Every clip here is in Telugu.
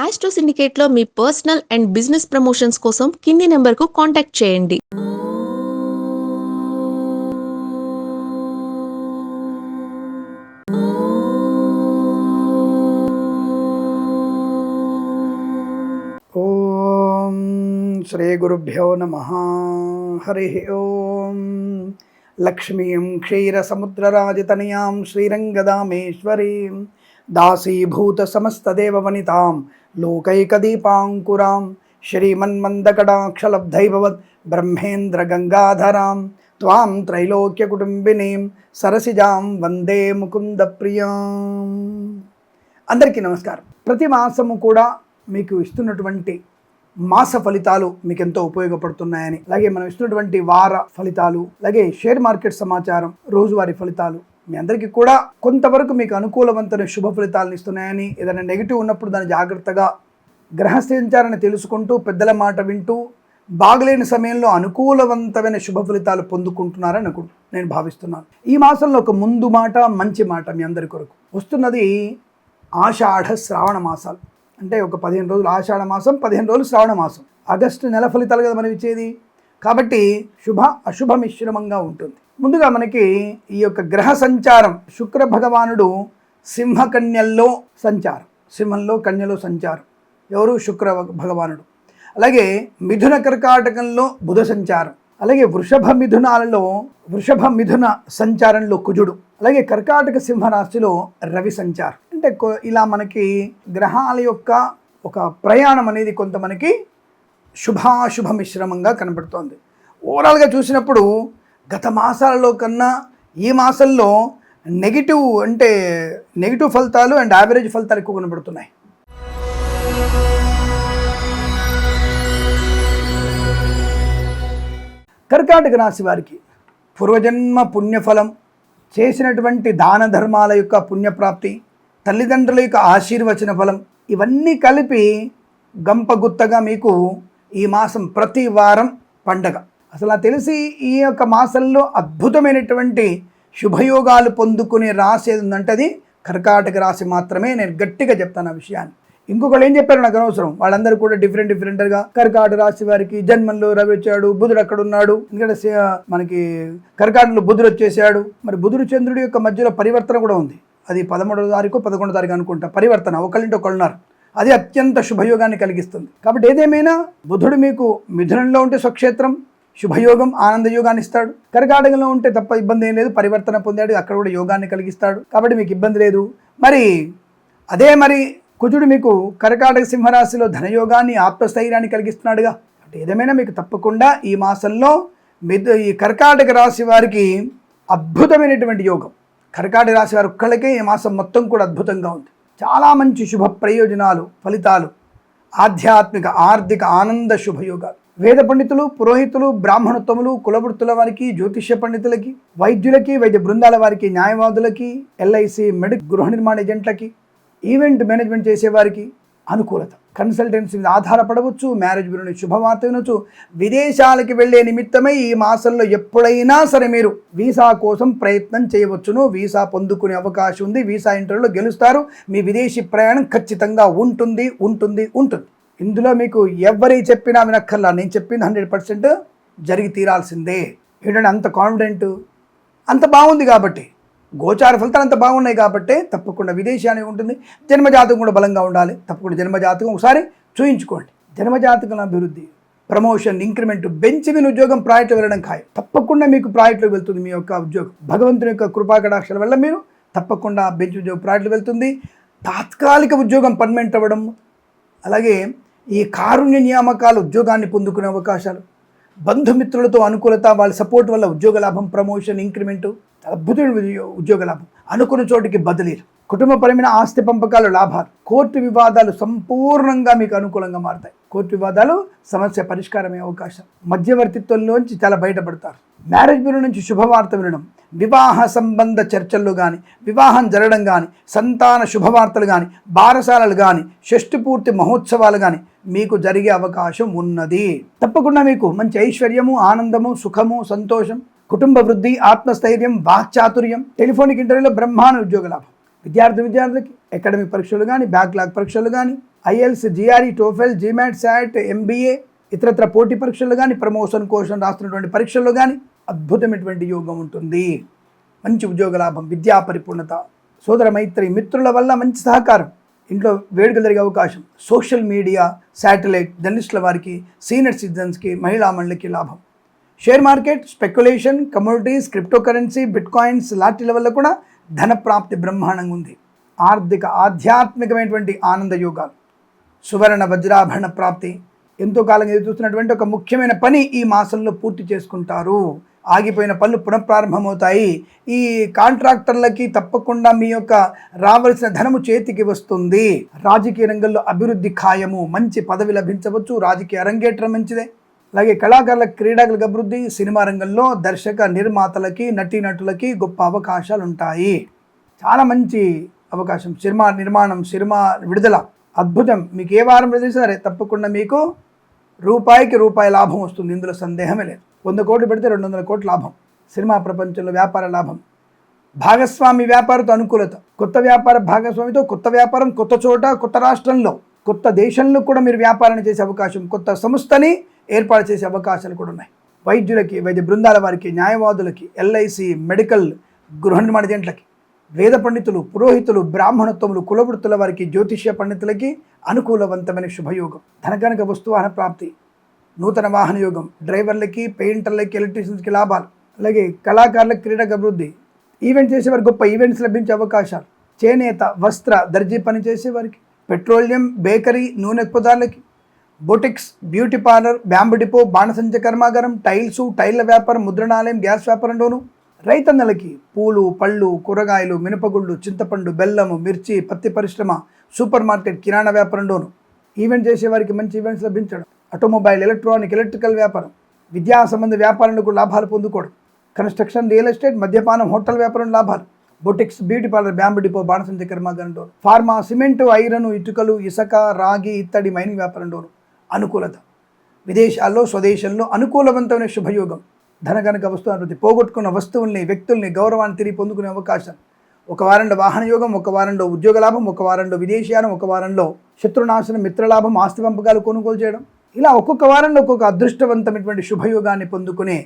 ఆస్ట్రో సిండికేట్లో మీ పర్సనల్ అండ్ బిజినెస్ ప్రమోషన్స్ కోసం కింది నెంబర్కు కాంటాక్ట్ చేయండి. ఓం శ్రీ గురుభ్యో నమః. హరి ఓం. లక్ష్మీం క్షీరసముద్రరాజతనయాం శ్రీరంగదామేశ్వరీం దాసీభూత సమస్తదేవవనితాం లోకైకదీపాంకురాం శ్రీమన్మందకటాక్షలబ్ధైభవత్ బ్రహ్మేంద్ర గంగాధరాం త్వాం త్రైలోక్యకుటుంబినీం సరసిజాం వందే ముకుంద ప్రియాం. అందరికీ నమస్కారం. ప్రతి మాసము కూడా మీకు ఇస్తున్నటువంటి మాస ఫలితాలు మీకు ఎంతో ఉపయోగపడుతున్నాయని, అలాగే మనం ఇస్తున్నటువంటి వార ఫలితాలు, అలాగే షేర్ మార్కెట్ సమాచారం, రోజువారీ ఫలితాలు మీ అందరికీ కూడా కొంతవరకు మీకు అనుకూలవంతమైన శుభ ఫలితాలను ఇస్తున్నాయని, ఏదైనా నెగిటివ్ ఉన్నప్పుడు దాన్ని జాగ్రత్తగా గ్రహ సంచారాన్ని తెలుసుకుంటూ పెద్దల మాట వింటూ బాగలేని సమయంలో అనుకూలవంతమైన శుభ ఫలితాలు పొందుకుంటున్నారని నేను భావిస్తున్నాను. ఈ మాసంలో ఒక ముందు మాట, మంచి మాట మీ అందరి కొరకు వస్తున్నది. ఆషాఢ శ్రావణ మాసాలు అంటే ఒక 15 రోజులు ఆషాఢ మాసం, 15 రోజులు శ్రావణ మాసం. ఆగస్టు నెల ఫలితాలు కదా మనం ఇచ్చేది. కాబట్టి శుభ అశుభ మిశ్రమంగా ఉంటుంది. ముందుగా మనకి ఈ యొక్క గ్రహ సంచారం, శుక్ర భగవానుడు సింహకన్యల్లో సంచారం, సింహంలో కన్యలో సంచారం. ఎవరు? శుక్ర భగవానుడు. అలాగే మిథున కర్కాటకంలో బుధ సంచారం, అలాగే వృషభ మిథున సంచారంలో కుజుడు, అలాగే కర్కాటక సింహరాశిలో రవి సంచారం. అంటే ఇలా మనకి గ్రహాల యొక్క ఒక ప్రయాణం అనేది కొంత మనకి శుభాశుభ మిశ్రమంగా కనబడుతోంది. ఓవరాల్గా చూసినప్పుడు గత మాసాలలో కన్నా ఈ మాసంలో నెగిటివ్ ఫలితాలు అండ్ యావరేజ్ ఫలితాలు ఎక్కువ కనబడుతున్నాయి. కర్కాటక రాశి వారికి పూర్వజన్మ పుణ్యఫలం, చేసినటువంటి దాన ధర్మాల యొక్క పుణ్యప్రాప్తి, తల్లిదండ్రుల యొక్క ఆశీర్వచన ఫలం, ఇవన్నీ కలిపి గంపగుత్తగా మీకు ఈ మాసం ప్రతి వారం పండగ. అసలు తెలిసి ఈ యొక్క మాసంలో అద్భుతమైనటువంటి శుభయోగాలు పొందుకునే రాశి ఏది ఉందంటే అది కర్కాటక రాశి మాత్రమే. నేను గట్టిగా చెప్తాను ఆ విషయాన్ని. ఇంకొకళ్ళు ఏం చెప్పారు నాకు అనవసరం. వాళ్ళందరూ కూడా డిఫరెంట్గా కర్కాటక రాశి వారికి జన్మంలో రవి వచ్చాడు, బుధుడు అక్కడ ఉన్నాడు. ఎందుకంటే మనకి కర్కాటకలో బుధుడు వచ్చేసాడు. మరి బుధుడు చంద్రుడి యొక్క మధ్యలో పరివర్తన కూడా ఉంది. అది 13వ తారీఖు 11వ తారీఖు అనుకుంటా పరివర్తన. ఒకళ్ళంటే ఒకళ్ళున్నారు. అది అత్యంత శుభయోగాన్ని కలిగిస్తుంది. కాబట్టి ఏదేమైనా బుధుడు మీకు మిథునంలో ఉంటే స్వక్షేత్రం శుభయోగం, ఆనందయోగాన్ని ఇస్తాడు. కర్కాటకంలో ఉంటే తప్ప ఇబ్బంది ఏం లేదు. పరివర్తన పొందాడు, అక్కడ కూడా యోగాన్ని కలిగిస్తాడు. కాబట్టి మీకు ఇబ్బంది లేదు. మరి కుజుడు మీకు కర్కాటక సింహరాశిలో ధనయోగాన్ని, ఆత్మస్థైర్యాన్ని కలిగిస్తున్నాడుగా. అంటే ఏదేమైనా మీకు తప్పకుండా ఈ మాసంలో ఈ కర్కాటక రాశి వారికి అద్భుతమైనటువంటి యోగం. కర్కాటక రాశి వారి ఒక్కళ్ళకే ఈ మాసం మొత్తం కూడా అద్భుతంగా ఉంది. చాలా మంచి శుభ ప్రయోజనాలు, ఫలితాలు, ఆధ్యాత్మిక, ఆర్థిక, ఆనంద శుభయోగాలు. వేద పండితులు, పురోహితులు, బ్రాహ్మణోత్తములు, కులవృత్తుల వారికి, జ్యోతిష్య పండితులకి, వైద్యులకి, వైద్య బృందాల వారికి, న్యాయవాదులకి, ఎల్ఐసి, గృహ నిర్మాణ ఏజెంట్లకి, ఈవెంట్ మేనేజ్మెంట్ చేసేవారికి అనుకూలత. కన్సల్టెన్సీ మీద ఆధారపడవచ్చు, మ్యారేజ్ బ్యూరోని శుభవార్త వినొచ్చు. విదేశాలకి వెళ్ళే నిమిత్తమై ఈ మాసంలో ఎప్పుడైనా సరే మీరు వీసా కోసం ప్రయత్నం చేయవచ్చును. వీసా పొందుకునే అవకాశం ఉంది. వీసా ఇంటర్వ్యూలో గెలుస్తారు. మీ విదేశీ ప్రయాణం ఖచ్చితంగా ఉంటుంది. ఇందులో మీకు ఎవరి చెప్పినా వినక్కర్లా. నేను చెప్పింది 100% జరిగి తీరాల్సిందే. ఏంటంటే అంత కాన్ఫిడెంట్, అంత బాగుంది కాబట్టి, గోచార ఫలితాలు అంత బాగున్నాయి కాబట్టి తప్పకుండా విదేశానికి ఉంటుంది. జన్మజాతకం కూడా బలంగా ఉండాలి. తప్పకుండా జన్మజాతకం ఒకసారి చూయించుకోండి. జన్మజాతకం అభివృద్ధి, ప్రమోషన్, ఇంక్రిమెంట్, బెంచ్ మీద ఉద్యోగం ప్రాజెక్టులో వెళ్ళడం ఖాయం. తప్పకుండా మీకు ప్రాజెక్టులో వెళ్తుంది. మీ యొక్క ఉద్యోగం భగవంతుని యొక్క కృపాకటాక్షల వల్ల మీరు తప్పకుండా బెంచ్ ఉద్యోగం ప్రాజెక్టులో వెళ్తుంది. తాత్కాలిక ఉద్యోగం పర్మనెంట్ అవ్వడం, అలాగే ఈ కారుణ్య నియామకాలు ఉద్యోగాన్ని పొందుకునే అవకాశాలు, బంధుమిత్రులతో అనుకూలత, వాళ్ళ సపోర్ట్ వల్ల ఉద్యోగ లాభం, ప్రమోషన్, ఇంక్రిమెంటు, అద్భుతమైన ఉద్యోగ లాభం, అనుకున్న చోటికి బదిలీలు, కుటుంబపరమైన ఆస్తి పంపకాలు, లాభాలు, కోర్టు వివాదాలు సంపూర్ణంగా మీకు అనుకూలంగా మారుతాయి. కోర్టు వివాదాలు సమస్య పరిష్కారమయ్యే అవకాశం, మధ్యవర్తిత్వంలోంచి చాలా బయటపడతారు. మ్యారేజ్ బ్యూరో నుంచి శుభవార్త వినడం, వివాహ సంబంధ చర్చల్లో కానీ, వివాహం జరగడం కానీ, సంతాన శుభవార్తలు కానీ, బారసాలలు కానీ, షష్ఠి పూర్తి మహోత్సవాలు కానీ మీకు జరిగే అవకాశం ఉన్నది. తప్పకుండా మీకు మంచి ఐశ్వర్యము, ఆనందము, సుఖము, సంతోషం, కుటుంబ వృద్ధి, ఆత్మస్థైర్యం, వాక్చాతుర్యం, టెలిఫోనిక్ ఇంటర్వ్యూలో బ్రహ్మాండ ఉద్యోగ లాభం. విద్యార్థులకి అకాడమిక్ పరీక్షలు కానీ, బ్యాక్లాగ్ పరీక్షలు కానీ, IELTS, GRE, TOEFL, GMAT, SAT, MBA, ఇతరత్ర పోటీ పరీక్షలు కానీ, ప్రమోషన్ కోసం రాస్తున్నటువంటి పరీక్షల్లో కానీ అద్భుతమైనటువంటి యోగం ఉంటుంది. మంచి ఉద్యోగ లాభం, విద్యా పరిపూర్ణత, సోదర మైత్రి, మిత్రుల వల్ల మంచి సహకారం, ఇంట్లో వేడుకలు జరిగే అవకాశం, సోషల్ మీడియా, శాటిలైట్, జర్నలిస్టుల వారికి, సీనియర్ సిటిజన్స్కి, మహిళా మండలికి లాభం. Share market, speculation, commodities, crypto currency, bit coins లాంటి వల్ల కూడా ధన ప్రాప్తి బ్రహ్మాండంగా ఉంది. ఆర్థిక ఆధ్యాత్మికమైనటువంటి ఆనంద యోగాలు, సువర్ణ వజ్రాభరణ ప్రాప్తి, ఎంతో కాలంగా ఎదురు చూస్తున్నటువంటి ఒక ముఖ్యమైన పని ఈ మాసంలో పూర్తి చేసుకుంటారు. ఆగిపోయిన పనులు పునఃప్రారంభమవుతాయి. ఈ కాంట్రాక్టర్లకి తప్పకుండా మీ యొక్క రావాల్సిన ధనము చేతికి వస్తుంది. రాజకీయ రంగంలో అభివృద్ధి ఖాయము, మంచి పదవి లభించవచ్చు. రాజకీయ అరంగేట్రం మంచిదే. అలాగే కళాకారులకు, క్రీడాకులకు అభివృద్ధి, సినిమా రంగంలో దర్శక నిర్మాతలకి, నటీనటులకి గొప్ప అవకాశాలు ఉంటాయి. చాలా మంచి అవకాశం. సినిమా నిర్మాణం, సినిమా విడుదల అద్భుతం. మీకు ఏ వారం విడుదల సరే తప్పకుండా మీకు రూపాయికి రూపాయి లాభం వస్తుంది. ఇందులో సందేహమే లేదు. 100 కోట్లు పెడితే 200 కోట్ల లాభం. సినిమా ప్రపంచంలో వ్యాపార లాభం, భాగస్వామి వ్యాపారతో అనుకూలత, కొత్త వ్యాపార భాగస్వామితో కొత్త వ్యాపారం, కొత్త చోట, కొత్త రాష్ట్రంలో, కొత్త దేశంలో కూడా మీరు వ్యాపారాన్ని చేసే అవకాశం, కొత్త సంస్థని ఏర్పాటు చేసే అవకాశాలు కూడా ఉన్నాయి. వైద్యులకి, వైద్య బృందాల వారికి, న్యాయవాదులకి, ఎల్ఐసి, మెడికల్, గృహ నిర్మాణ జంట్లకి, వేద పండితులు, పురోహితులు, బ్రాహ్మణత్వములు, కులవృత్తుల వారికి, జ్యోతిష్య పండితులకి అనుకూలవంతమైన శుభయోగం. ధనకనక వస్తువాహన ప్రాప్తి, నూతన వాహన యోగం, డ్రైవర్లకి, పెయింటర్లకి, ఎలక్ట్రీషియన్స్కి లాభాలు. అలాగే కళాకారులకు, క్రీడకు అభివృద్ధి, ఈవెంట్ చేసేవారికి గొప్ప ఈవెంట్స్ లభించే అవకాశాలు. చేనేత, వస్త్ర, దర్జీ పని చేసేవారికి, పెట్రోలియం, బేకరీ, నూనె ఉత్పదాలకి, boutiques, beauty parlour, bamboo depot, బాణసంచ కర్మాగారం, టైల్సు, టైళ్ల వ్యాపారం, ముద్రణాలయం, గ్యాస్ వ్యాపారంలోను, రైతన్నలకి పూలు, పళ్ళు, కూరగాయలు, మినపగుళ్ళు, చింతపండు, బెల్లము, మిర్చి, పత్తి పరిశ్రమ, సూపర్ మార్కెట్, కిరాణా వ్యాపారంలోను, ఈవెంట్ చేసేవారికి మంచి ఈవెంట్స్ లభించడం, ఆటోమొబైల్, ఎలక్ట్రానిక్, ఎలక్ట్రికల్ వ్యాపారం, విద్యా సంబంధ వ్యాపారంలో కూడా లాభాలు పొందుకోవడం, కన్స్ట్రక్షన్, రియల్ ఎస్టేట్, మద్యపానం, హోటల్ వ్యాపారం లాభాలు, boutiques, beauty parlour, bamboo depot, బాణసంచ కర్మాగారంలోను, ఫార్మా, సిమెంటు, ఐరన్, ఇటుకలు, ఇసుక, రాగి, ఇత్తడి, మైనింగ్ వ్యాపారంలోను అనుకూలత. విదేశాల్లో, స్వదేశంలో అనుకూలవంతమైన శుభయోగం. ధనగనక వస్తువు పోగొట్టుకున్న వస్తువుల్ని, వ్యక్తుల్ని, గౌరవాన్ని తిరిగి పొందుకునే అవకాశం. ఒక వారంలో వాహన యోగం, ఒక వారంలో ఉద్యోగ లాభం, ఒక వారంలో విదేశీయానం, ఒక వారంలో శత్రునాశనం, మిత్రలాభం, ఆస్తి పంపకాలు కొనుగోలు చేయడం. ఇలా ఒక్కొక్క వారంలో ఒక్కొక్క అదృష్టవంతమైనటువంటి శుభయోగాన్ని పొందుకునే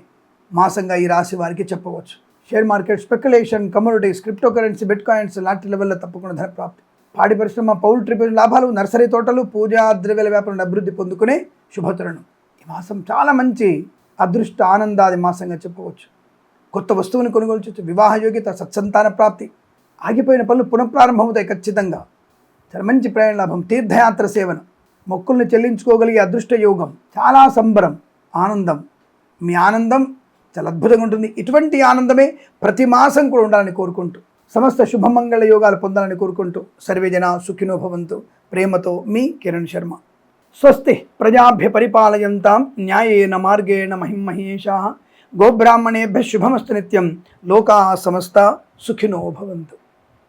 మాసంగా ఈ రాశి వారికి చెప్పవచ్చు. Share market, speculation, commodities, crypto currency, bit coins లాంటి లెవెల్లో తప్పకుండా ధన ప్రాప్తి. పాడి పరిశ్రమ, పౌల్ట్రీ లాభాలు, నర్సరీ తోటలు, పూజా ద్రవ్యాల వ్యాపారం అభివృద్ధి పొందుకునే శుభతరుణం. ఈ మాసం చాలా మంచి అదృష్ట ఆనందాది మాసంగా చెప్పవచ్చు. కొత్త వస్తువుని కొనుగోలు చేయొచ్చు. వివాహ యోగ్యత, సత్సంతాన ప్రాప్తి, ఆగిపోయిన పనులు పునఃప్రారంభమవుతాయి ఖచ్చితంగా. చాలా మంచి ప్రయాణ లాభం, తీర్థయాత్ర సేవన, మొక్కుల్ని చెల్లించుకోగలిగే అదృష్ట యోగం, చాలా సంబరం, ఆనందం. మీ ఆనందం చాలా అద్భుతంగా ఉంటుంది. ఇటువంటి ఆనందమే ప్రతి మాసం కూడా ఉండాలని కోరుకుంటూ, సమస్త శుభమంగళ యోగాలు పొందాలని కోరుకుంటూ, సర్వేజన సుఖినో భవంతు. ప్రేమతో మీ కిరణ్ శర్మ. స్వస్తి ప్రజాభ్య పరిపాలయంతాం న్యాయేన మార్గేణ మహిమహేషాః. గోబ్రాహ్మణేభ్యः శుభమస్తు నిత్యం. లోకాः సమస్తా సుఖినో భవంతు.